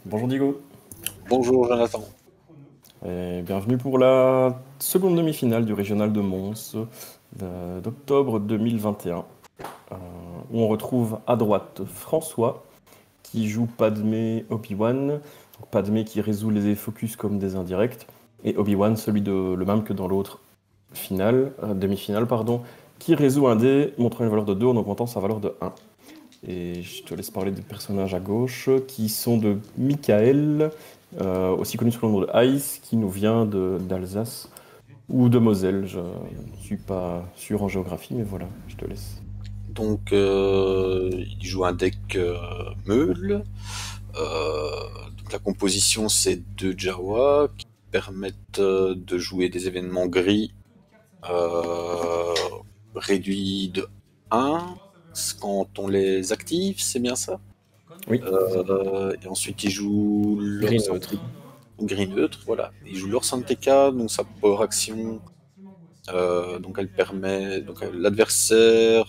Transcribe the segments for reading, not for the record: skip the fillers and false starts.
Bonjour Diego, Bonjour Jonathan. et bienvenue pour la seconde demi-finale du régional de Mons d'octobre 2021, euh, où on retrouve à droite François qui joue Padmé Obi-Wan, donc Padmé qui résout les focus comme des indirects, et Obi-Wan, celui de le même que dans l'autre demi-finale, pardon, qui résout un dé montrant une valeur de 2 en augmentant sa valeur de 1. Et je te laisse parler des personnages à gauche, qui sont de Michael, aussi connu sous le nom de Ice, qui nous vient d'Alsace ou de Moselle. Je ne suis pas sûr en géographie, mais voilà, je te laisse. Il joue un deck Meule. Donc la composition, c'est deux Jawa qui permettent de jouer des événements gris euh, réduits de 1 quand on les active, c'est bien ça. Oui, c'est ça. Et ensuite, il joue Gris leur neutre. Sante- gris neutre, voilà. Il joue leur Santeka, donc sa power action. Donc elle permet, donc l'adversaire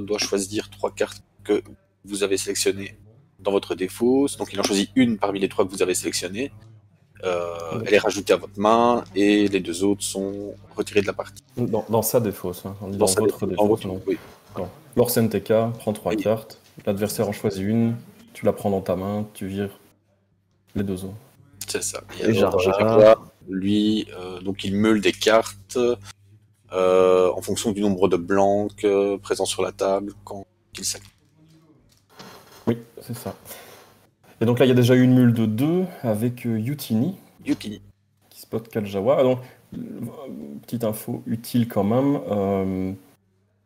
doit choisir trois cartes que vous avez sélectionnées dans votre défausse. Donc il en choisit une parmi les trois que vous avez sélectionnées. Elle est rajoutée à votre main et les deux autres sont retirées de la partie. Dans sa défausse, hein. On dit Dans dans sa votre défausse, dans défausse, votre, non. oui. Non. Lors NTK, prends 3 Et cartes, l'adversaire en choisit une, tu la prends dans ta main, tu vires les deux autres. c'est ça. Et Et alors Jar Jaguar, Jar, lui, donc il meule des cartes en fonction du nombre de blancs présents sur la table quand il s'active. oui, c'est ça. Et donc là, il y a déjà eu une mule de 2 avec Yutini, Yuki. qui spot Kaljawa. Ah, donc, petite info utile quand même,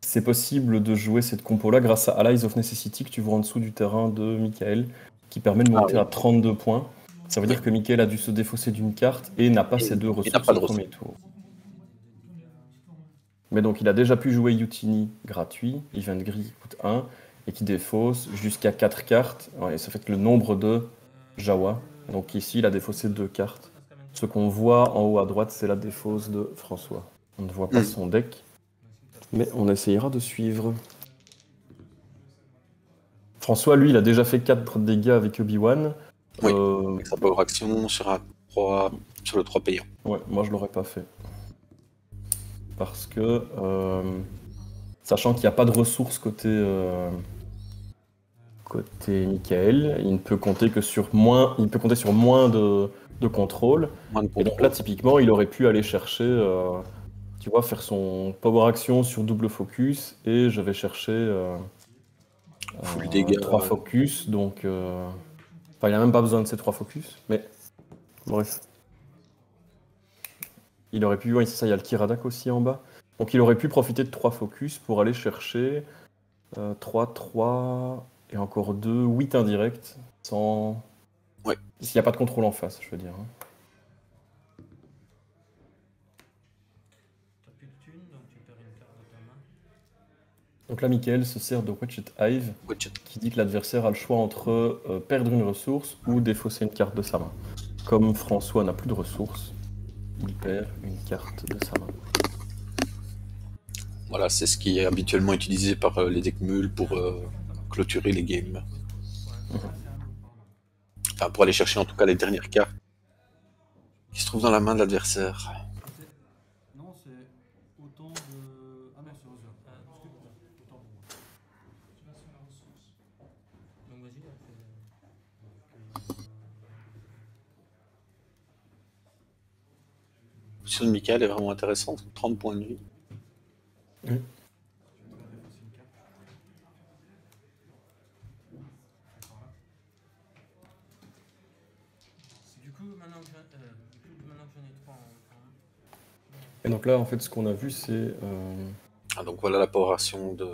c'est possible de jouer cette compo-là grâce à Allies of Necessity que tu vois en dessous du terrain de Michael, qui permet de Ah monter oui, à 32 points. Ça veut oui. dire que Michael a dû se défausser d'une carte et n'a pas Et ses deux il n'a ressources pas au de ressources. premier tour. Mais donc il a déjà pu jouer Yutini gratuit, Event Gris qui coûte 1, et qui défausse jusqu'à 4 cartes. Ouais, ça fait le nombre de Jawa. Donc ici, il a défaussé 2 cartes. Ce qu'on voit en haut à droite, c'est la défausse de François. On ne voit pas Hmm. son deck, mais on essayera de suivre. François, lui, il a déjà fait 4 dégâts avec Obi-Wan. Oui, Euh, avec sa power action sur le 3 payant. ouais, moi je l'aurais pas fait. Parce que, sachant qu'il n'y a pas de ressources côté Michael, il ne peut compter que sur moins, il peut compter sur moins de contrôle. Moins de Et donc là, contrôle. typiquement, il aurait pu aller chercher, tu vois, faire son power action sur double focus, et je vais chercher Full dégâts. 3 focus, donc, enfin, il n'a même pas besoin de ces 3 focus, mais bref. Il aurait pu, oui, c'est ça, il y a le Kiradak aussi en bas. Donc il aurait pu profiter de 3 focus pour aller chercher 3, 3 et encore 2, 8 indirects, sans... Ouais. S'il n'y a pas de contrôle en face, je veux dire, hein. Donc là, Michael se sert de Watchet Hive, Watch qui dit que l'adversaire a le choix entre perdre une ressource ou défausser une carte de sa main. Comme François n'a plus de ressources, il perd une carte de sa main. Voilà, c'est ce qui est habituellement utilisé par les decks mules pour clôturer les games. Enfin, pour aller chercher en tout cas les dernières cartes qui se trouvent dans la main de l'adversaire. La position de Michael est vraiment intéressante, 30 points de vie. Oui. Et donc là, en fait, ce qu'on a vu, c'est Ah, donc voilà la power action de.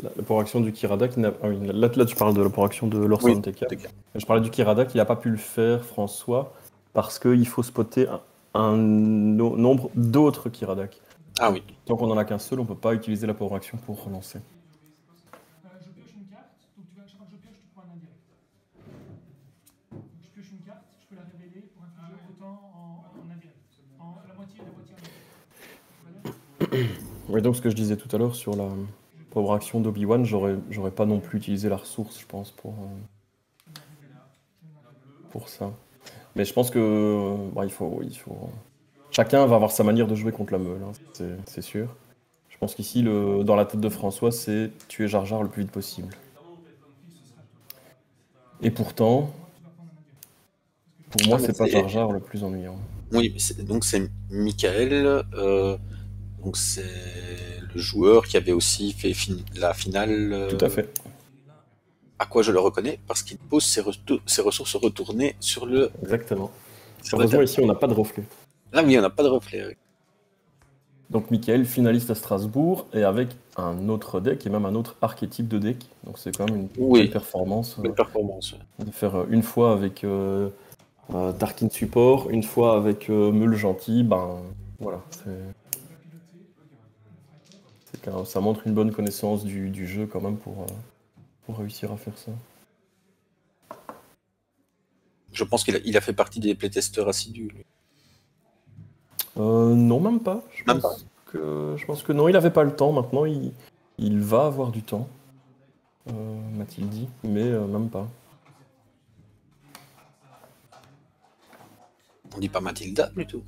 la power action du Kiradak. Ah oui, là, tu parles de la power action de Oui, Lorsan TK. TK. Je parlais du Kiradak, il n'a pas pu le faire, François, parce qu'il faut spotter un nombre d'autres Kiradak. Ah Donc, oui. tant qu'on n'en a qu'un seul, on ne peut pas utiliser la power action pour relancer. Oui, donc ce que je disais tout à l'heure sur Pour action d'Obi-Wan, j'aurais pas non plus utilisé la ressource, je pense, pour ça. Mais je pense que bah, il faut. Chacun va avoir sa manière de jouer contre la meule, hein, c'est sûr. Je pense qu'ici, dans la tête de François, c'est tuer Jar Jar le plus vite possible. Et pourtant, pour Ah, moi, mais c'est pas Jar Jar le plus ennuyant. oui, donc c'est Michael, donc c'est le joueur qui avait aussi fait la finale. Tout à fait, À quoi je le reconnais? Parce qu'il pose ses ressources retournées exactement. sur le Heureusement, tapis. ici, on n'a pas de reflet. Là, oui, on n'a pas de reflet. Oui. Donc, Michael, finaliste à Strasbourg, et avec un autre deck, et même un autre archétype de deck. Donc, c'est quand même une Oui, belle performance belle performance. de faire une fois avec Tarkin Support, une fois avec Meule Gentil. Ben, voilà, ça montre une bonne connaissance du jeu quand même pour réussir à faire ça. Je pense qu'il a fait partie des playtesters assidus. Lui. Non, même pas. Même pas. Je pense que non, il avait pas le temps. Maintenant, il va avoir du temps, m'a-t-il dit, mais même pas. On dit pas Mathilda plutôt.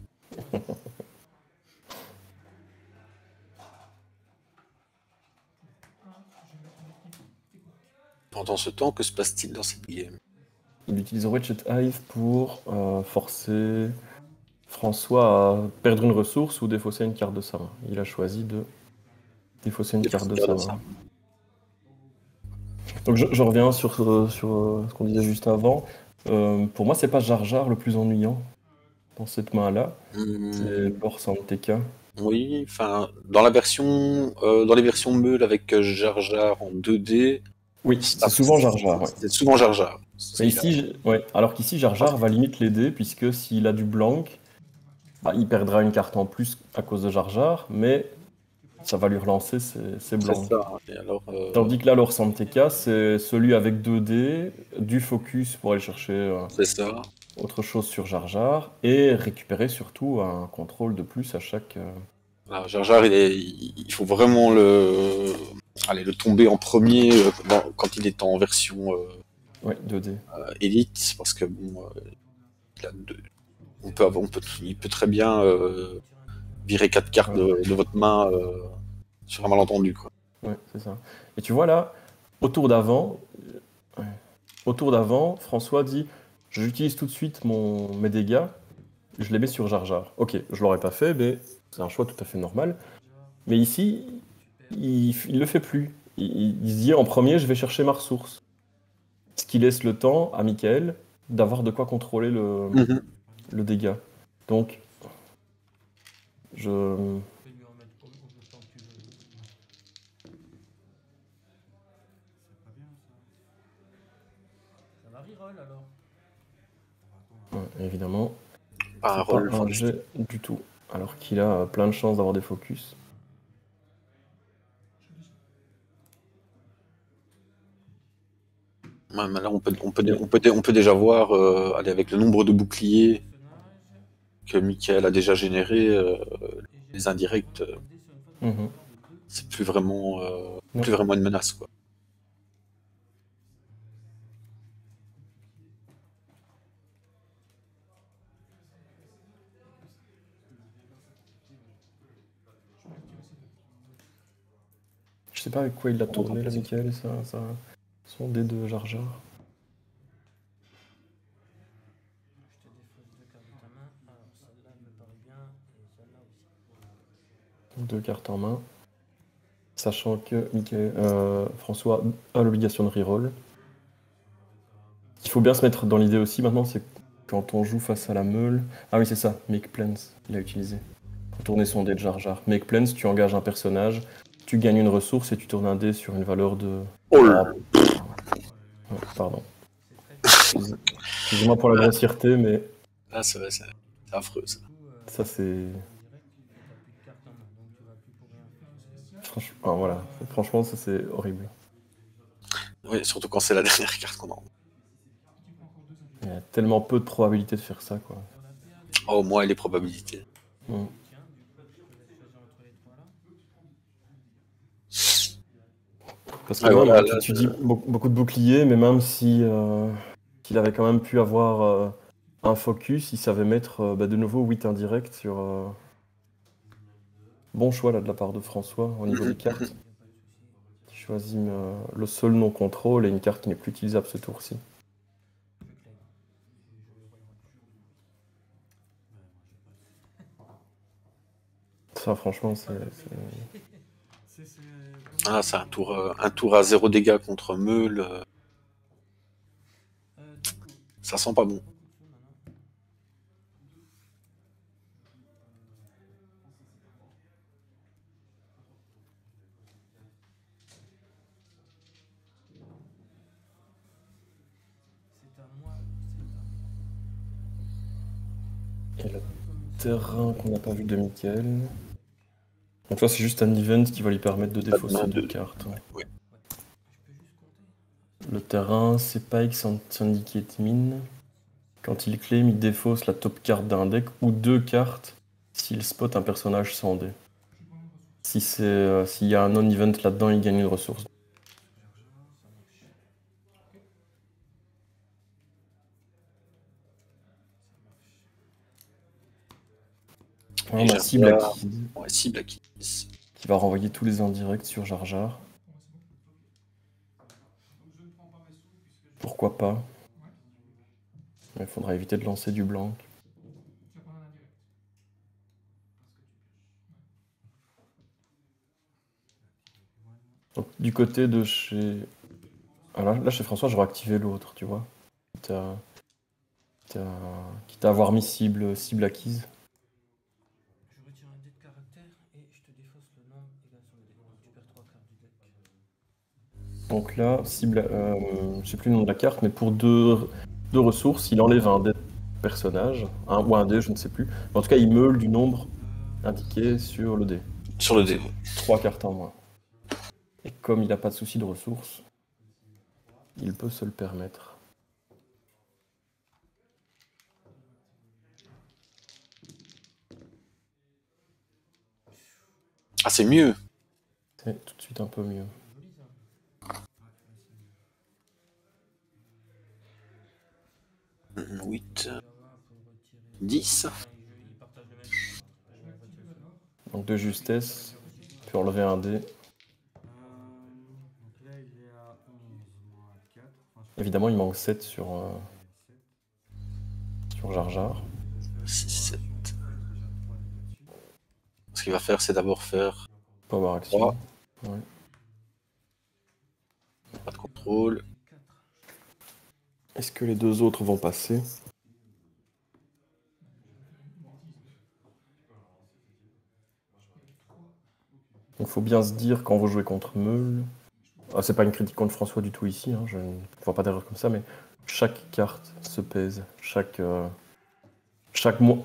Pendant ce temps, que se passe-t-il dans cette game? Il utilise Wretched Hive pour forcer François à perdre une ressource ou défausser une carte de sa main. Il a choisi de défausser une carte de sa main. Donc je reviens sur ce qu'on disait juste avant. Pour moi, c'est pas Jar Jar le plus ennuyant dans cette main-là. C'est Lord Santeka. Oui, enfin, dans les versions Meule avec Jar Jar en 2D. Oui, c'est souvent Jar Jar. Ouais. C'est souvent Jar Jar. Mais ici, ouais, alors qu'ici, Jar Jar va limite l'aider, puisque s'il a du blanc, bah, il perdra une carte en plus à cause de Jar Jar, mais ça va lui relancer ses blancs. C'est ça. Et alors, Tandis que là, Lord Santeka, c'est celui avec 2D, du focus pour aller chercher c'est ça. autre chose sur Jar Jar, et récupérer surtout un contrôle de plus à chaque... Alors, Jar Jar, il faut vraiment le tomber en premier quand il est en version Ouais, 2D. Elite, parce que bon, il a il peut très bien virer 4 cartes de votre main sur un malentendu, quoi. Ouais, c'est ça. Et tu vois là, au tour d'avant, ouais, au tour d'avant, François dit, j'utilise tout de suite mes dégâts, je les mets sur Jar Jar. Ok, je l'aurais pas fait, mais c'est un choix tout à fait normal. Mais ici, il le fait plus. Il se dit en premier, je vais chercher ma ressource. Ce qui laisse le temps à Michael d'avoir de quoi contrôler le dégât. Donc, je... Ouais, évidemment, Pas un c'est rôle. pas un jet du tout. Alors qu'il a plein de chances d'avoir des focus. Ouais, mais là, on peut déjà voir, aller avec le nombre de boucliers que Michael a déjà généré, les indirects, Mhm. c'est plus vraiment, Non. plus vraiment une menace, quoi. Je sais pas avec quoi il l'a tourné, là, Michael, et son dé de Jar Jar. Deux cartes en main. Sachant que François a l'obligation de reroll. Il faut bien se mettre dans l'idée aussi maintenant, c'est quand on joue face à la meule. Ah oui, c'est ça, Make Plans, il a utilisé. Pour tourner son dé de Jar Jar. Make Plans, tu engages un personnage, tu gagnes une ressource et tu tournes un dé sur une valeur de. Oh là. Ouais, pardon. Excusez-moi pour la grossièreté, mais Ah, c'est vrai, c'est affreux, ça. ça c'est. Franchement, voilà. Franchement, ça c'est horrible. Oui, surtout quand c'est la dernière carte qu'on a. Il y a tellement peu de probabilité de faire ça, quoi. Oh, au moins, les probabilités. Mm. Parce que Ouais, même, voilà, hein, là, tu dis beaucoup de boucliers, mais même si s'il avait quand même pu avoir un focus, il savait mettre de nouveau 8 indirects sur. Bon choix là de la part de François au niveau des cartes. Qui choisit le seul non-contrôle et une carte qui n'est plus utilisable ce tour-ci. Ça, franchement, Ah, c'est un tour à 0 dégâts contre Meule. Ça sent pas bon. Et le terrain qu'on n'a pas vu de Mickaël. Donc là, c'est juste un event qui va lui permettre de défausser deux cartes. Ouais. Le terrain, c'est Pike Syndicate Mine. Quand il claim, il défausse la top carte d'un deck ou deux cartes s'il spot un personnage sans dé. Si s'il y a un non-event là-dedans, il gagne une ressource. On a cible acquise. Ouais, cible acquise. Qui va renvoyer tous les indirects sur Jar Jar. Pourquoi pas? Il faudra éviter de lancer du blanc. Donc, du côté de chez... Ah, là, chez François, j'aurais activé l'autre, tu vois. Quitte à avoir mis cible acquise. Je retire un dé de caractère et je te défausse le nombre égal sur le dé. Donc tu perds 3 cartes du deck. Donc là, cible, je sais plus le nom de la carte, mais pour deux ressources, il enlève un dé de personnage, ou un dé, je ne sais plus. Mais en tout cas, il meule du nombre indiqué sur le dé. Sur le dé. 3 cartes en moins. Et comme il n'a pas de souci de ressources, il peut se le permettre. Ah, c'est mieux. C'est tout de suite un peu mieux. 8, 10. Donc de justesse, tu peux enlever un dé. Évidemment, il manque 7 sur Jar Jar. 6, 7. Ce qu'il va faire, c'est d'abord faire Power action. 3. Ouais. Pas de contrôle. Est-ce que les deux autres vont passer? Il faut bien se dire quand vous jouez contre Meule. Ah, c'est pas une critique contre François du tout ici, hein, je ne vois pas d'erreur comme ça, mais chaque carte se pèse.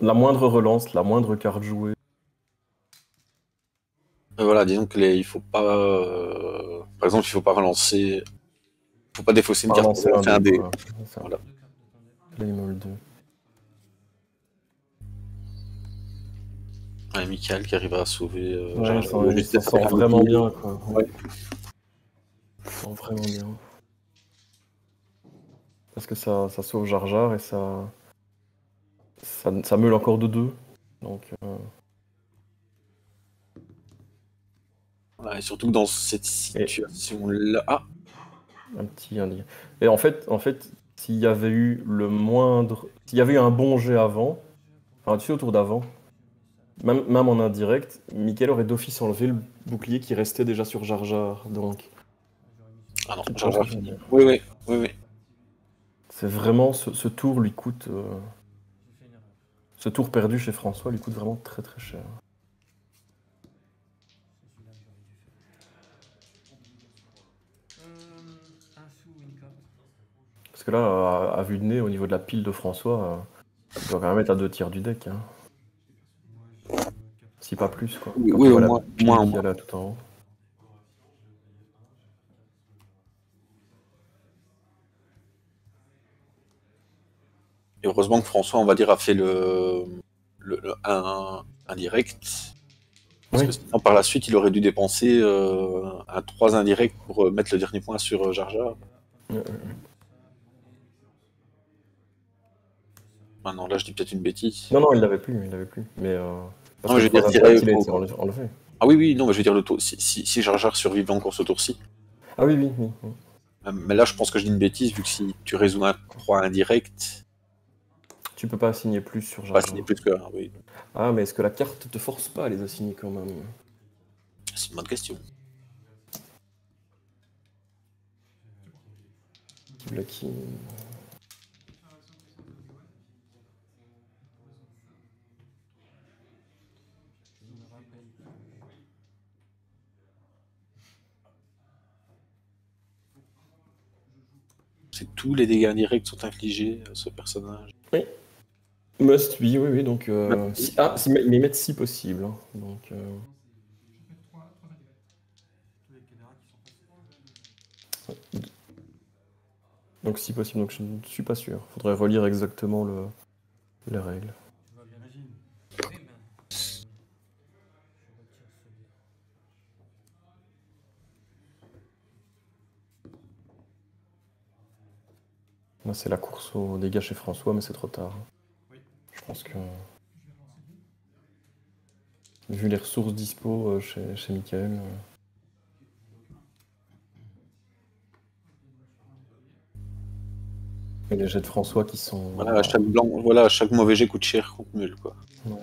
La moindre relance, la moindre carte jouée. Voilà, disons que il faut pas. Par exemple, il faut pas relancer. Il faut pas défausser une carte pour relancer un dé. Voilà. Play Meule 2. Ouais, Michael qui arrivera à sauver. Ouais, ça sent vraiment bien, quoi. Ouais. Ça sent vraiment bien. Parce que ça sauve Jar Jar et ça meule encore de 2. Donc. Voilà, et surtout que dans cette situation-là. Ah, un petit indice. Et en fait, s'il y avait eu un bon jet avant, enfin, tu sais, au tour d'avant, même en indirect, Mickaël aurait d'office enlevé le bouclier qui restait déjà sur Jar Jar. Donc. ah non, Jar Jar fini. Oui. C'est vraiment ce tour lui coûte. Ce tour perdu chez François lui coûte vraiment très très cher. Parce que là, à vue de nez, au niveau de la pile de François, il doit quand même être à 2 tiers du deck. Hein. Si pas plus, quoi. Oui, au moins. Il y a là tout en haut. Et heureusement que François, on va dire, a fait un direct. Parce Oui. que sinon, par la suite, il aurait dû dépenser un 3 indirect pour mettre le dernier point sur Jar Jar. Maintenant, là, je dis peut-être une bêtise. Non, non, il l'avait plus, il l'avait plus. Mais parce Non, que je le veux dire, 3 tirer indirect, il a été enlevé. Ah oui, oui, non, mais je veux dire, le tour... si Jar Jar survivait encore ce tour-ci. Ah oui, oui, oui, oui. Mais là, je pense que je dis une bêtise, vu que si tu résous un 3 indirect, Tu peux pas assigner plus sur pas Jar Jar. signer plus que 1, oui. Ah, mais est-ce que la carte te force pas à les assigner quand même? C'est une bonne question. Blacky. C'est tous les dégâts indirects sont infligés à ce personnage. Oui. Must be, oui, oui, donc... Must be. mais mettre si possible. Hein, donc... Donc si possible, donc je ne suis pas sûr. Faudrait relire exactement les règles. Oui, ben. Je retire celui. Là, c'est la course aux dégâts chez François, mais c'est trop tard. Je pense que... Vu les ressources dispo chez Michael... Et les jets de François qui sont... Voilà, chaque blanc, voilà, chaque mauvais jet coûte cher contre nul, quoi. Ouais.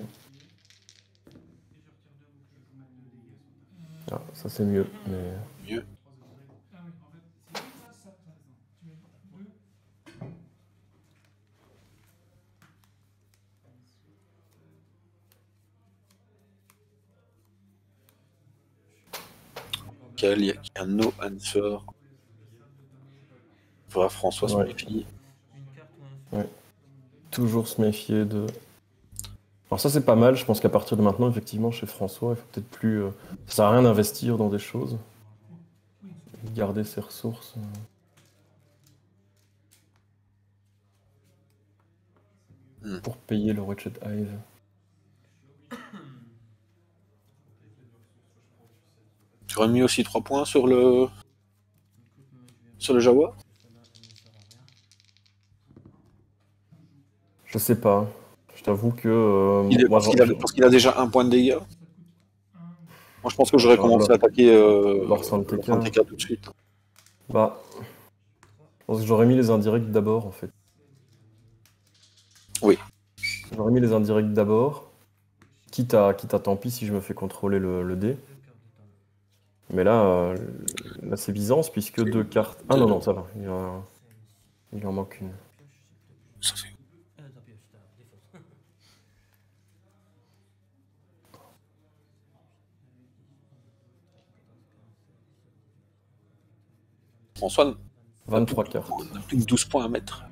Ah, ça c'est mieux, mais... Mieux. Il y a un no answer. Faudra François se Ouais. méfier. Une carte ou un Ouais. Toujours se méfier de... Alors ça c'est pas mal, je pense qu'à partir de maintenant, effectivement, chez François, il faut peut-être plus... Ça sert à rien d'investir dans des choses. Garder ses ressources. Pour payer le Wretched Hive. Tu aurais mis aussi 3 points sur le Jawa? Je sais pas. Je t'avoue que... moi, Parce qu'il a déjà 1 point de dégâts. Moi, je pense que j'aurais commencé à attaquer Lord Santeka. Santeka tout de suite. Bah... Je pense que j'aurais mis les indirects d'abord, en fait. Oui. J'aurais mis les indirects d'abord. Quitte à tant pis si je me fais contrôler le dé. Mais là, là c'est Byzance, puisque 2 cartes... Ah non, non, ça va. Il en manque une. Ça fait... Ta pioche, ta défausse. François 23 cartes. n'a plus que 12 points à mettre.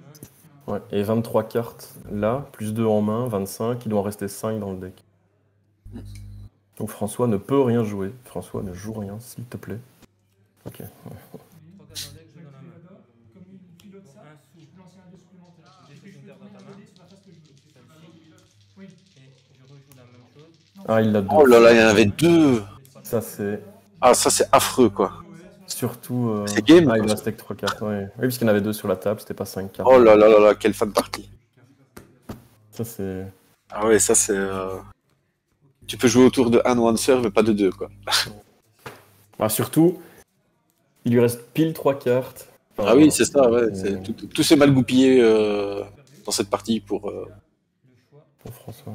Ouais, et 23 cartes là, plus 2 en main, 25, il doit en rester 5 dans le deck. Donc François ne peut rien jouer. François ne joue rien, s'il te plaît. Ok. 3 cartes dans le deck, je donne la main. Un sou. Défausse une carte dans ta main. Celle-ci. Et je rejoue la même chose. Ah, il l'a 2. Oh là là, il y en avait 2. Ça c'est... Ah, ça c'est affreux, quoi. Surtout... C'est game. Ah, il restait avec 3 cartes, ouais. Oui, parce qu'il y en avait 2 sur la table, c'était pas 5 cartes. Oh là là là là, quelle fan partie. Ça c'est... Ah ouais, ça c'est... Tu peux jouer autour de 1 one serve, mais pas de 2, quoi. Ah, surtout, il lui reste pile 3 cartes. Ah oui, c'est ça, ouais. c'est- Tout s'est mal goupillé dans cette partie pour... Le choix. Pour François.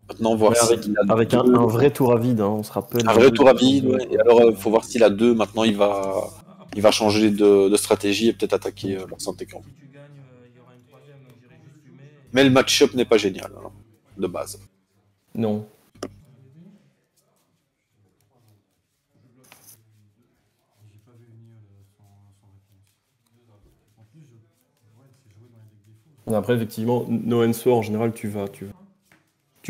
Maintenant, voir Mais s'il a avec deux. un vrai tour à vide, hein, on se rappelle. Un vrai tour à vide, ouais. Et alors, faut voir s'il a 2. Maintenant, il va changer de stratégie et peut-être attaquer leur santé camp. Si tu gagnes, il y aura une troisième, donc j'irai juste fumer. Mais le match-up n'est pas génial, hein, de base. Non. Après, effectivement, No Answer, en général, tu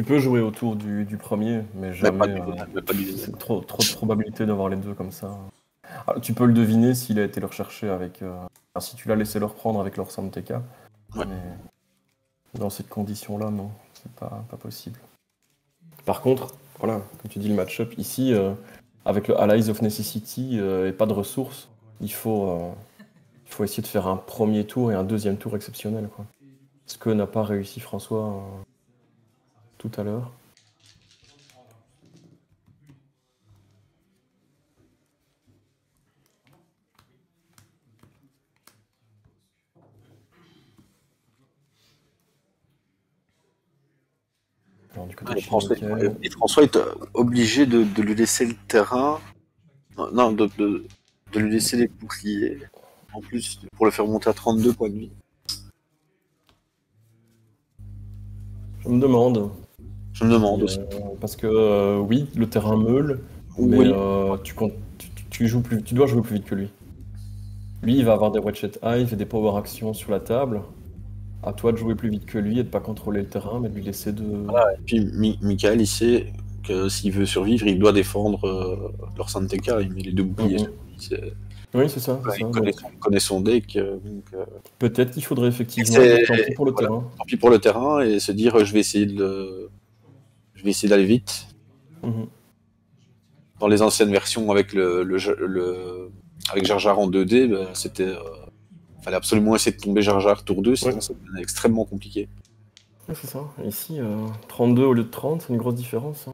peux jouer autour du premier, mais jamais. Mais pas du C'est trop de probabilité d'avoir les deux comme ça. Alors, tu peux le deviner s'il a été le rechercher avec. Si tu l'as laissé le reprendre avec leur Santeka. Ouais. Mais dans cette condition-là, non, c'est pas possible. Par contre, voilà, comme tu dis, le match-up ici, avec le Allies of Necessity et pas de ressources, il faut essayer de faire un premier tour et un deuxième tour exceptionnel, quoi. Ce que n'a pas réussi François tout à l'heure. Alors, du côté de Mickaël, Et François est obligé de lui laisser le terrain. Non, de lui laisser les boucliers. En plus, pour le faire monter à 32 points de vie. je me demande. Je me demande aussi. Parce que oui, le terrain meule, mais Oui. tu dois jouer plus vite que lui. Lui, il va avoir des Ratchet Hive et des Power Actions sur la table. À toi de jouer plus vite que lui et de pas contrôler le terrain, mais de lui laisser de. Et puis Michael, il sait que s'il veut survivre, il doit défendre leur Santeka. Il met les deux boucliers. Oui, c'est ça. Il connaît son deck. Peut-être qu'il faudrait effectivement C'est- tant pis pour le voilà. terrain. Tant pis pour le terrain et se dire je vais essayer d'aller vite. Mhm. Dans les anciennes versions avec avec Jar Jar en 2D, c'était fallait absolument essayer de tomber Jar Jar tour 2, sinon Ouais. ça devenait extrêmement compliqué. Ouais, c'est ça. Ici, 32 au lieu de 30, c'est une grosse différence, hein.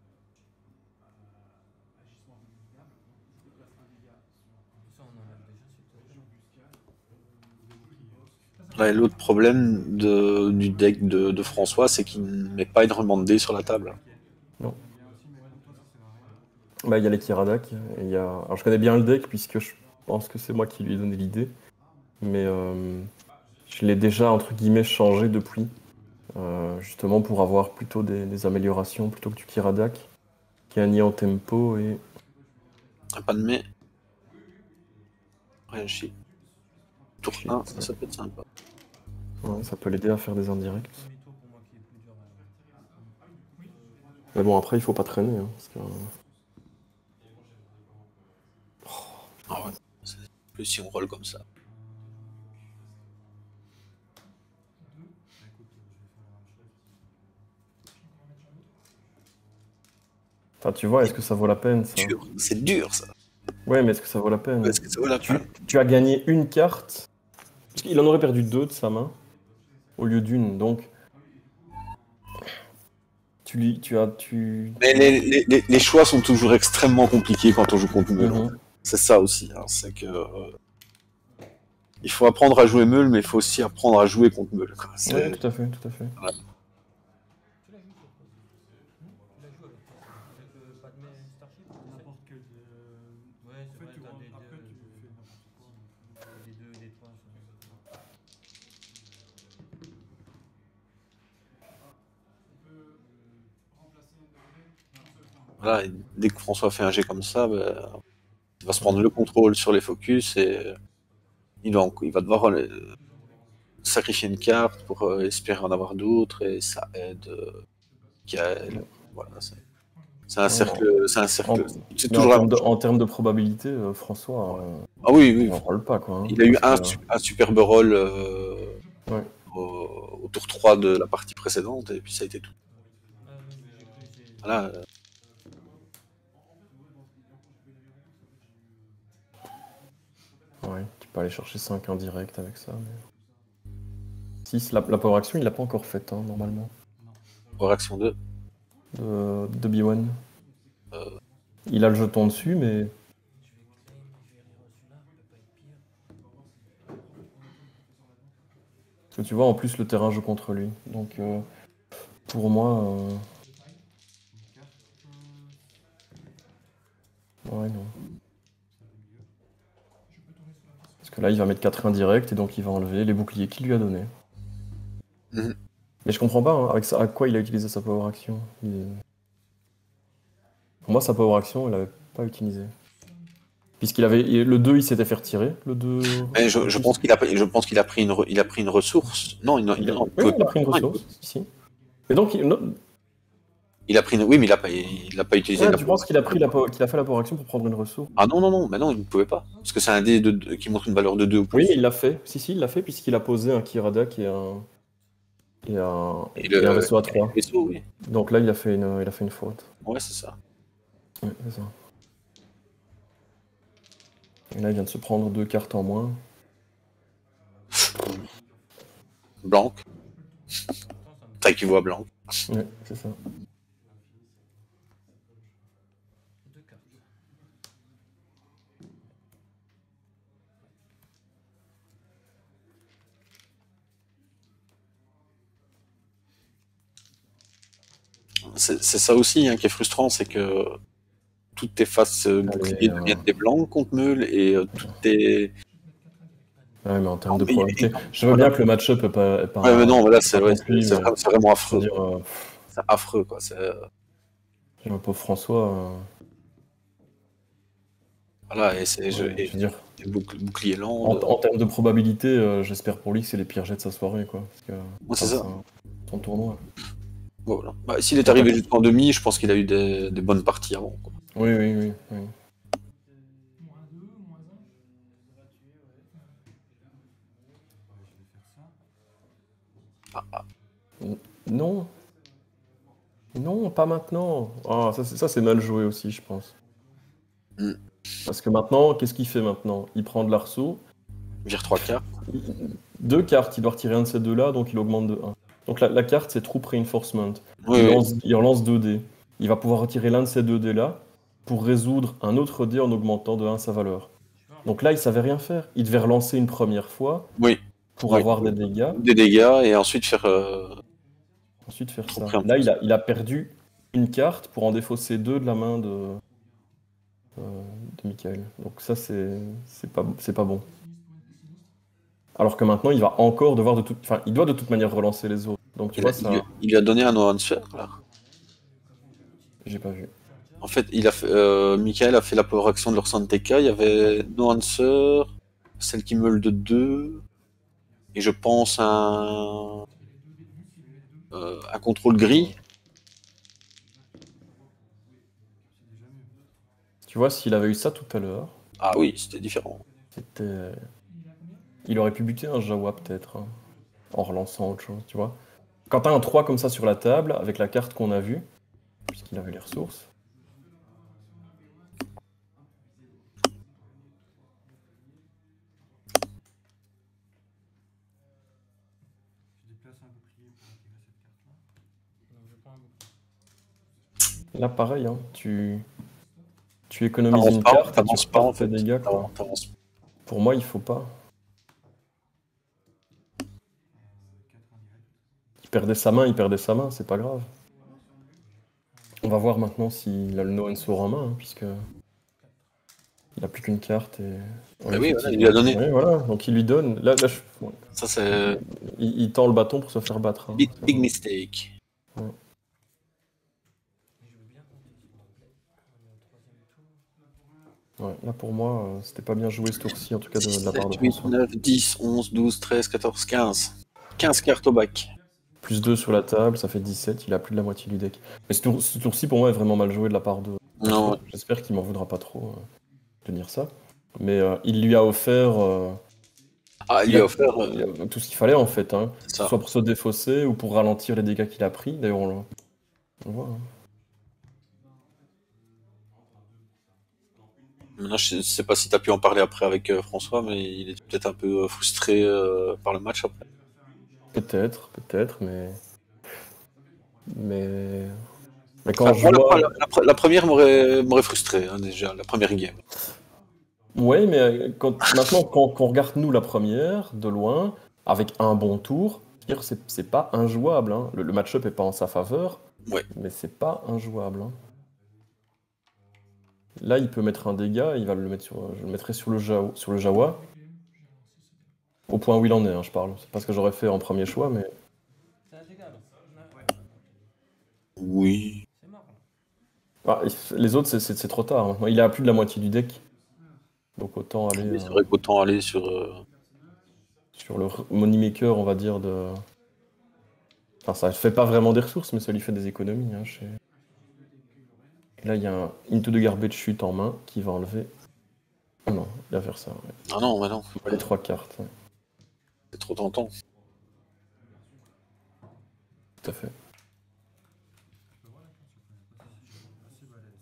Ça, on enlève déjà ce Là, et l'autre problème du deck de François, c'est qu'il ne met pas énormément de dés sur la table. Bah, il y a les Kiradak. Alors, je connais bien le deck puisque je pense que c'est moi qui lui ai donné l'idée. Mais je l'ai déjà, entre guillemets, changé depuis. Justement pour avoir plutôt des améliorations plutôt que du Kiradak. Qui a nié en tempo et. Pas de mais. Rien chier. Tour Chier, 1, ça peut être sympa. Ouais, ça peut l'aider à faire des indirects. premier tour pour moi qui est plus dur. Mais bon, après, il faut pas traîner, hein, parce que. Ah ouais. Plus si on roll comme ça. Enfin, tu vois, est-ce que ça vaut la peine, ça? Dur. C'est dur ça. Ouais, mais est-ce que ça vaut la peine? Est-ce que ça vaut la peine? Tu as gagné une carte, parce qu'il en aurait perdu deux de sa main, au lieu d'une, donc. Mais les choix sont toujours extrêmement compliqués quand on joue contre Meul. Mhm. C'est ça aussi. Hein, c'est que il faut apprendre à jouer Meul, mais il faut aussi apprendre à jouer contre Meul. Quoi. Ouais, tout à fait, tout à fait. Tu l'as joué sur quoi? Tu l'as joué avec le Padmé Starship? N'importe quel. Ouais, c'est vrai, tu t'as rentres, des après, deux, tu fais n'importe quoi. des deux, des trois. Voilà, et dès que François fait un jet comme ça, il va se prendre le contrôle sur les focus et il va devoir sacrifier une carte pour espérer en avoir d'autres et ça aide Kael. Voilà, c'est un cercle. C'est un cercle. C'est Mais toujours en termes de probabilité, François, Ah oui, oui. on n'en parle pas, quoi. Hein, Il a eu parce un superbe roll Ouais. au tour 3 de la partie précédente et puis ça a été tout. Voilà. Ouais, tu peux aller chercher 5 en direct avec ça. Mais... 6, la power action, il l'a pas encore faite, hein, normalement. Pour action 2. De B1. Il a le jeton dessus, mais. Parce que tu vois, en plus, le terrain joue contre lui. Donc, pour moi. Ouais, non. Parce que là, il va mettre 4 direct et donc il va enlever les boucliers qu'il lui a donnés. Mhm. Mais je comprends pas, hein, avec ça, à quoi il a utilisé sa power action. Pour moi, sa power action, il l'avait pas utilisé. Puisqu'il avait. Le 2, il s'était fait retirer. Le 2. Mais je pense qu'il a pris une ressource. Non, Oui, il a pris une ressource, si. Mais donc, il a pris une... Oui, mais il a pas utilisé. tu penses qu'il a fait la power action pour prendre une ressource? Ah non, mais non, il ne pouvait pas. Parce que c'est un dé qui montre une valeur de 2 ou plus. Oui, il l'a fait. Si, il l'a fait, puisqu'il a posé un Kiradak et un. et un, Et et un vaisseau à 3. vaisseau, oui. Donc là, il a fait une faute. Ouais, c'est ça. Ouais, c'est ça. Et là, il vient de se prendre 2 cartes en moins. Blanc. Pourtant, ça me T'as qui voit blanc. Ouais, c'est ça. 2 cartes. C'est ça aussi hein, qui est frustrant, c'est que toutes tes faces boucliers deviennent des blancs contre Meul et toutes tes. Ouais, mais en termes de mais- probabilité, je veux voilà. bien que le match-up est pas Ouais, mais non, voilà, c'est pas ouais, accompli, c'est mais vraiment, c'est vraiment je affreux. veux dire, C'est affreux, quoi. le pauvre François, Voilà, et c'est ouais, je veux dire, et bouclier lent. en termes de probabilité, j'espère pour lui que c'est les pires jets de sa soirée, quoi. Parce que, Ouais, c'est ça. son tournoi. Voilà. Bah, s'il est arrivé jusqu'en demi, je pense qu'il a eu des bonnes parties avant, quoi. Oui, oui, oui. oui. -2, -1. Non. Non, pas maintenant. Ah, ça c'est mal joué aussi, je pense. Mm. Parce que maintenant, qu'est-ce qu'il fait maintenant? Il prend de l'arceau. Vire 3 cartes. 2 cartes, il doit retirer un de ces deux-là, donc il augmente de 1. Donc la carte, c'est Troop Reinforcement. Oui, Il, oui. il relance 2 dés. Il va pouvoir retirer l'un de ces 2 dés-là pour résoudre un autre dé en augmentant de 1 sa valeur. Donc là, il savait rien faire. Il devait relancer une première fois Oui. pour Oui. avoir des dégâts, Des dégâts et ensuite faire. ensuite faire Trop ça. pris en Là, plus. il a perdu une carte pour en défausser 2 de la main de Michael. Donc ça, c'est pas bon. Alors que maintenant, il va encore devoir enfin, il doit de toute manière relancer les autres. Donc tu vois, ça, Il lui a donné un no answer, là. j'ai pas vu. En fait, Michael a fait la power action de leur Santeka. Il y avait no answer, celle qui meule de 2, et je pense un contrôle gris. Tu vois, s'il avait eu ça tout à l'heure, Ah oui, c'était différent. c'était... Il aurait pu buter un Jawa peut-être, hein, en relançant autre chose, tu vois. Quand t'as un 3 comme ça sur la table, avec la carte qu'on a vue, puisqu'il avait les ressources, Je déplace un bouclier pour activer cette carte-là. Donc, je prends un bouclier. là pareil, hein, tu économises une T'avances carte et tu t'avances pas repars en tes fait. dégâts, quoi. T'avances. Pour moi, il faut pas. 4 en direct. Il perdait sa main, c'est pas grave. On va voir maintenant s'il a le No Answer en main, hein, puisque il a plus qu'une carte et... Mais oui, voilà, il effectivement. lui a donné. Ouais, voilà, donc il lui donne. Là, ouais. Ça, c'est Il tend le bâton pour se faire battre, hein. big mistake. Et je veux bien compter, s'il te plaît. On est au 3e tour. Ouais, là pour moi, c'était pas bien joué ce tour-ci, en tout cas de 6, la part de 7, 8, François. 9, 10, 11, 12, 13, 14, 15. 15 cartes au bac. Plus 2 sur la table, ça fait 17, il a plus de la moitié du deck. Mais ce tour-ci, pour moi, est vraiment mal joué de la part de Non, François. J'espère qu'il m'en voudra pas trop de dire ça. Mais il lui a offert, ah, il lui a offert. tout ce qu'il fallait, en fait, hein. C'est Que ce ça. soit pour se défausser ou pour ralentir les dégâts qu'il a pris. D'ailleurs, on le voit, hein. Maintenant, je sais pas si tu as pu en parler après avec François, mais il est peut-être un peu frustré par le match après. Peut-être, mais quand Enfin, je vois... la première m'aurait frustré, hein, déjà, la première game. Ouais, mais maintenant, quand on regarde nous la première, de loin, avec un bon tour, dire c'est pas injouable, hein. Le match-up est pas en sa faveur, Ouais. mais c'est pas injouable, hein. Là, il peut mettre un dégât, il va le mettre je le mettrai sur le Jawa, au point où il en est, hein, je parle. C'est pas ce que j'aurais fait en premier choix, mais C'est un dégât, là. Oui. C'est mort, là. les autres, c'est trop tard, hein. Il a plus de la moitié du deck, donc autant aller Mais c'est vrai qu'autant aller sur. sur le moneymaker, on va dire, de... Enfin, ça fait pas vraiment des ressources, mais ça lui fait des économies, hein, Et là, il y a un Into the Garbage chute en main qui va enlever... Oh non, il va faire ça, ouais. Ah non, mais non. Les 3 cartes, ouais. C'est trop tentant. Tout à fait. Je peux voir la carte s'il vous plaît, parce que c'est assez balèze.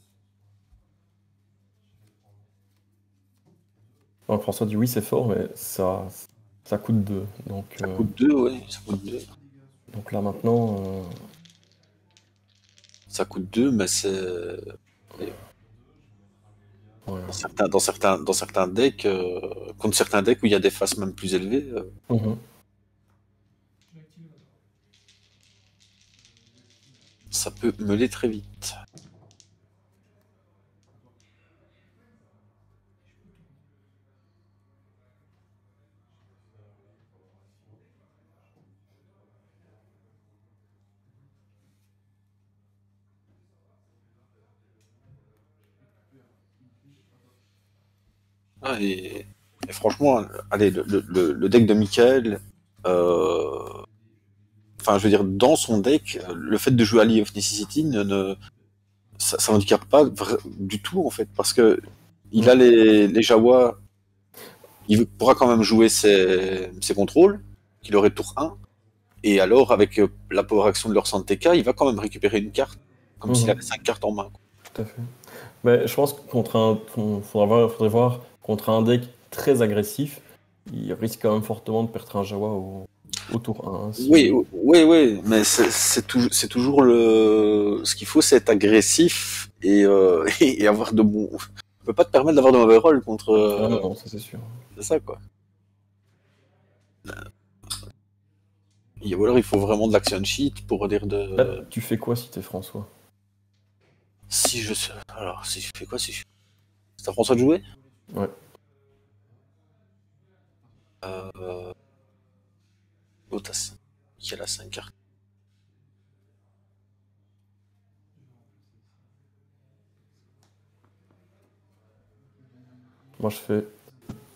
Donc François dit oui, c'est fort, mais ça coûte 2. Donc, Ça coûte 2, ouais, ça coûte 2. donc là maintenant, Ça coûte 2, mais c'est. ouais. Dans certains decks, contre certains decks où il y a des faces même plus élevées, Mhm. ça peut meuler très vite. Ah, et franchement, allez, le deck de Michael, enfin, je veux dire, dans son deck, le fait de jouer Ally of Necessity ça n'handicape pas du tout, en fait, parce que il a les Jawa, il pourra quand même jouer ses contrôles, qu'il aurait tour 1, et alors, avec la power action de leur TK, il va quand même récupérer une carte, comme s'il Mhm. avait 5 cartes en main, quoi. Tout à fait. Mais je pense que faudrait voir contre un deck très agressif, il risque quand même fortement de perdre un Jawa au tour 1. Oui, oui, oui, mais c'est toujours ce qu'il faut, c'est être agressif et, et avoir de bons. On peut pas te permettre d'avoir de mauvais rôles contre. Ah non, non, ça c'est sûr. C'est ça, quoi. Ou alors il faut vraiment de l'action sheet pour dire Là, de. tu fais quoi si t'es François? Si je sais. Alors, si je fais quoi si je. C'est à François de jouer Ouais. Lotas. Qui a 5 cartes. Moi je fais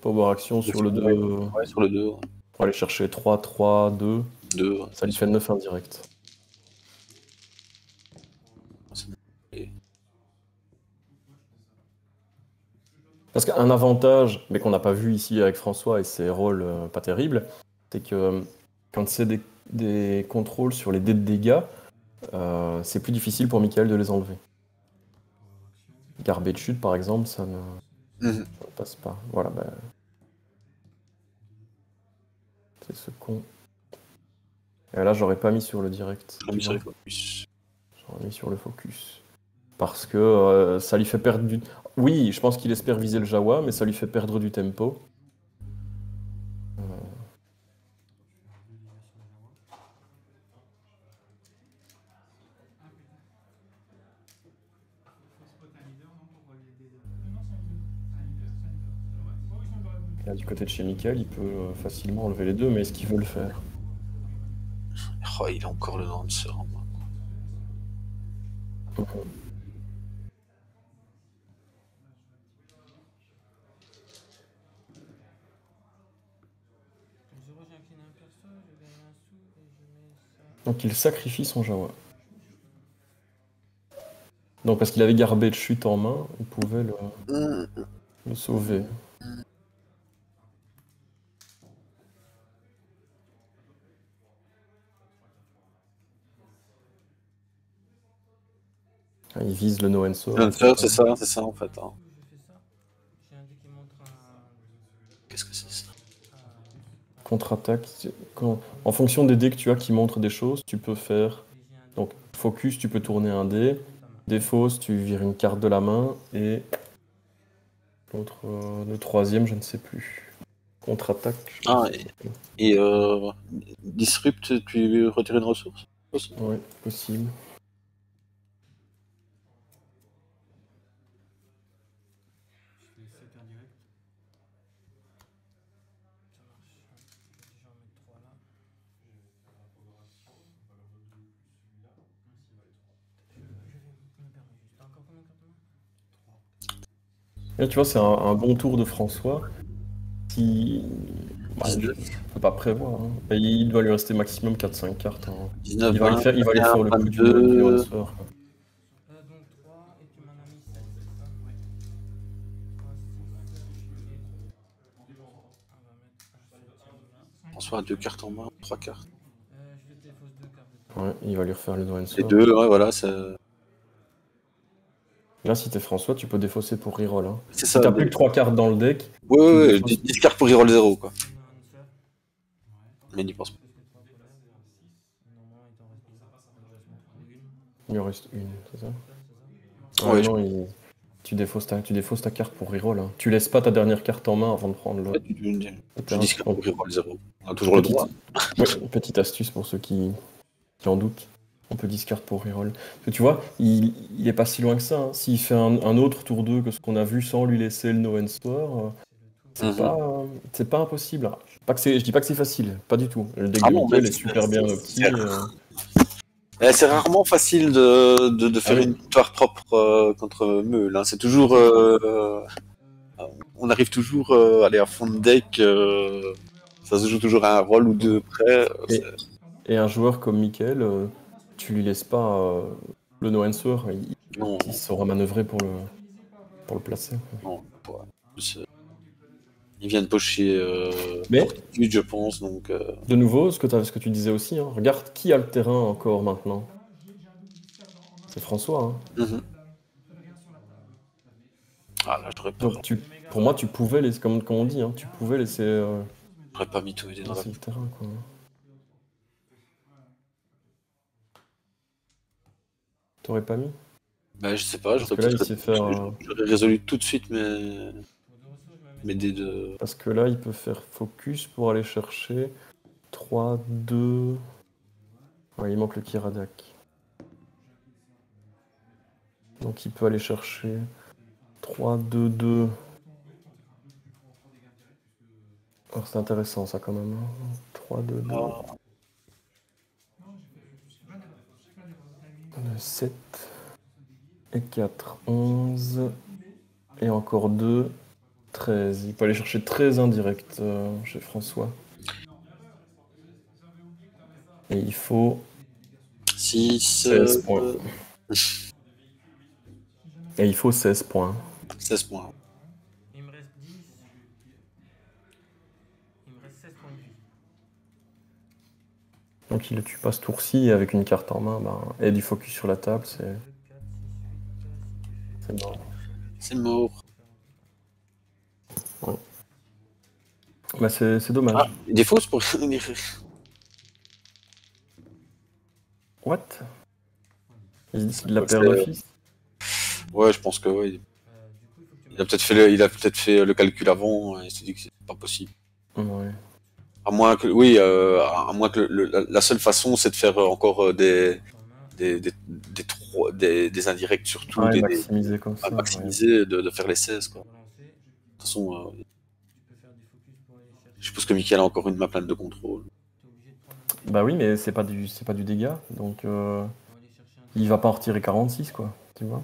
power action sur le 2 Ouais, sur le 2. pour aller chercher 3, 3, 2. 2. Ça lui fait 9 indirect. Parce qu'un avantage, mais qu'on n'a pas vu ici avec François et ses rôles pas terribles, c'est que quand c'est des contrôles sur les dés de dégâts, c'est plus difficile pour Michael de les enlever. Garbage chute par exemple, ça ne passe pas. Voilà, bah, c'est ce con. Et là, j'aurais pas mis sur le direct. On a mis tu sur vois. les focus. J'aurais mis sur le focus. Parce que ça lui fait perdre du... Oui, je pense qu'il espère viser le Jawa, mais ça lui fait perdre du tempo. Là, du côté de chez Michael, il peut facilement enlever les deux, mais est-ce qu'il veut le faire? Oh, il a encore le Dancer en main. Ok. Zéro, j'incline un perso, je gagne un sou et je mets ça. Donc il sacrifie son Jawa. Donc parce qu'il avait garbé de chute en main, il pouvait le sauver. Ah, il vise le no answer. Dancer, c'est ça en fait. Hein. Je fais ça. J'ai un dé qui montre Qu'est-ce que c'est ça? Contre-attaque. En fonction des dés que tu as qui montrent des choses, tu peux faire. et j'ai un dé Donc focus, tu peux tourner un dé. dans ta main. Défausse, tu vires une carte de la main. Et l'autre, le troisième, je ne sais plus. Contre-attaque. Ah, et Disrupt, tu retires une ressource? Oui, possible. Je fais 7 indirect. Ça marche. Je vais déjà en mettre 3 là. Je vais me permettre juste. T'as encore combien de cartes en main? Et là, tu vois, c'est un bon tour de François. Qui. Bah, je ne peux pas prévoir. Hein. Et il doit lui rester maximum 4-5 cartes. Hein. 19, Il va lui faire le coup du 22. answer. Donc 3 et tu m'en as mis 7, c'est ça? Ouais. 3, 6, et on va mettre un 7 là. François a 2 cartes en main, 3 cartes. Je vais te défausser 2 cartes de Ouais. Ouais, il va lui refaire le no answer. Les deux, ouais, voilà, c'est Là, si t'es François, tu peux défausser pour reroll. Hein. c'est Si ça. t'as plus que 3 cartes dans le deck, Ouais, tu ouais, défausses. 10 cartes pour reroll 0, quoi. Mais n'y pense pas. Il en reste une, c'est ça? Ouais, tu défausses ta carte pour reroll. Hein. Tu laisses pas ta dernière carte en main avant de prendre l'autre. tu 10 cartes pour reroll 0. On a toujours Petite- le droit. Ouais, petite astuce pour ceux qui en doutent. On peut discard pour reroll. Parce que tu vois, il est pas si loin que ça. Hein. S'il fait un autre tour 2 que ce qu'on a vu sans lui laisser le no answer, c'est pas impossible. Alors, je dis pas que c'est facile, pas du tout. Le deck Ah de non, Mickaël mais est super bien opti. C'est rarement facile de faire Ah oui. une victoire propre contre Meul. Hein. C'est toujours. On arrive toujours aller à fond de deck. Ça se joue toujours à un rôle ou deux près. Et un joueur comme Mickaël, tu lui laisses pas le no answer, Non, il saura manœuvrer pour le placer. non. Ils viennent pocher Mais 8, je pense. Donc, de nouveau, ce que tu disais aussi, hein, regarde qui a le terrain encore maintenant. C'est François. Hein. Ah là, Donc pour moi, tu pouvais laisser, comme on dit, hein, tu pouvais laisser, j'aurais pas mis tout aider dans la. laisser le terrain. Quoi. T'aurais pas mis? Bah, je sais pas, Parce que là, il sait faire. j'aurais résolu tout de suite mes dés de. Parce que là, il peut faire focus pour aller chercher 3, 2. Ouais, il manque le Kiradak. Donc il peut aller chercher 3, 2, 2. Alors c'est intéressant ça quand même. 3, 2, 2. 7 et 4, 11. Et encore 2, 13. Il peut aller chercher 13 indirects chez François. Et il faut 6. 16 points. Et il faut 16 points. 16 points. Il me reste 10. Il me reste 16 points de vie. Donc il le tue pas ce tour-ci avec une carte en main et du focus sur la table, c'est mort. C'est mort. Ouais. Bah c'est dommage. Ah, des fausses pour. What? Il dit qu'il la perd d'office. Ouais, je pense que ouais. Il a peut-être fait le calcul avant et il s'est dit que c'était pas possible. Ouais. À moins que, oui, à moins que la seule façon, c'est de faire encore des indirects surtout, Ouais, maximiser comme ça. maximiser, de faire les 16 quoi. De toute façon, je suppose que Mickaël a encore une map pleine de contrôle. Bah oui, mais c'est pas du dégât, donc il va pas en retirer 46 quoi, tu vois.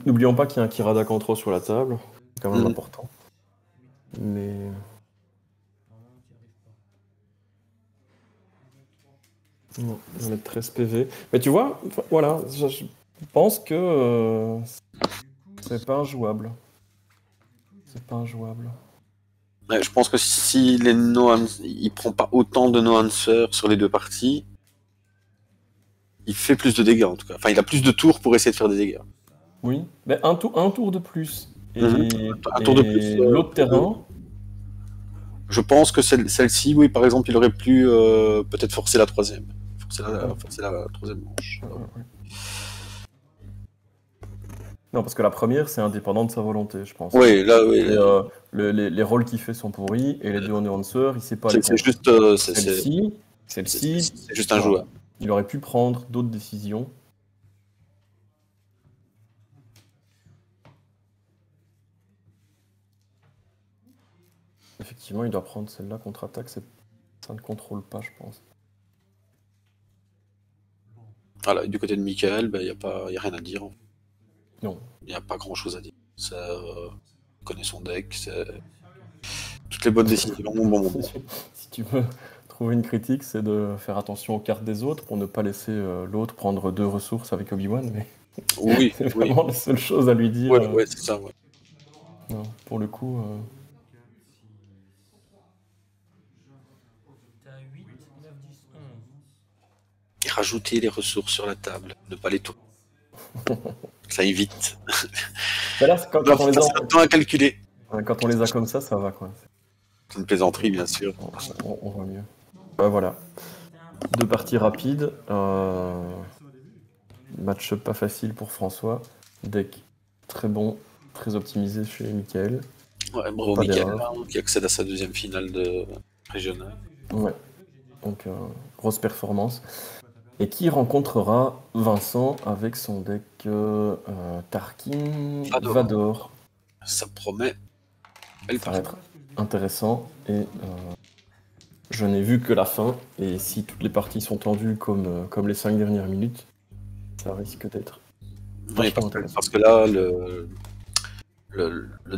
N'oublions pas qu'il y a un Kiradak en trop sur la table, c'est quand même important. Mais non, on est 13 PV. Mais tu vois, voilà, je pense que c'est pas injouable. C'est pas injouable. Ouais, je pense que si il prend pas autant de no-answer sur les deux parties, il fait plus de dégâts en tout cas. Enfin, il a plus de tours pour essayer de faire des dégâts. Oui, mais un tour de plus. Et, un tour de plus. L'autre terrain. Je pense que celle-ci, oui, par exemple, il aurait pu peut-être forcer la troisième. Forcer la troisième manche. Ouais. Non, parce que la première, c'est indépendant de sa volonté, je pense. Oui, là, oui. Et, les rôles qu'il fait sont pourris, et les deux no-answer, il sait pas les C'est juste. Celle-ci, c'est juste un joueur. Il aurait pu prendre d'autres décisions. Effectivement, il doit prendre celle-là contre-attaque, ça ne contrôle pas, je pense. Voilà, et du côté de Mickaël, il n'y a rien à dire. Non. Il n'y a pas grand-chose à dire. Il connaît son deck, c'est toutes les bonnes décisions. Bon. Si tu veux trouver une critique, c'est de faire attention aux cartes des autres pour ne pas laisser l'autre prendre 2 ressources avec Obi-Wan, mais oui, c'est vraiment la seule chose à lui dire. Ouais, c'est ça, ouais. Non, pour le coup... T'as 8, 9, 10, 11. rajouter les ressources sur la table, ne pas les tourner. Ça évite. Mais là, quand on les a, C'est un temps à calculer. quand on les a comme ça va quoi. C'est une plaisanterie, bien sûr. On voit mieux. Voilà. 2 parties rapides. Match pas facile pour François. Deck très bon, très optimisé chez Mickaël. Ouais, bravo Pas Mickaël, d'erreur. qui accède à sa deuxième finale de régional. Ouais. Donc, grosse performance. Et qui rencontrera Vincent avec son deck Tarkin Vador. Vador. Ça promet. Belle Ça va partie. être intéressant. Et je n'ai vu que la fin. Et si toutes les parties sont tendues comme les 5 dernières minutes, ça risque d'être Oui, vachement intéressant. parce que là, le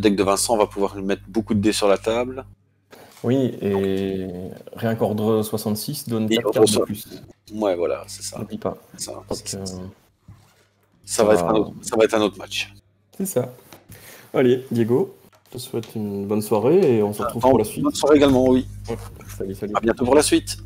deck de Vincent va pouvoir lui mettre beaucoup de dés sur la table. Oui, et rien qu'ordre 66 donne Et 4 cartes de reçoit- plus. Ouais, voilà, c'est ça. N'oublie pas. Ça, Donc, ça va être un autre match. c'est ça. Allez, Diego, je te souhaite une bonne soirée et on se retrouve pour la suite. Bonne soirée également, oui. Salut, salut. À bientôt pour la suite.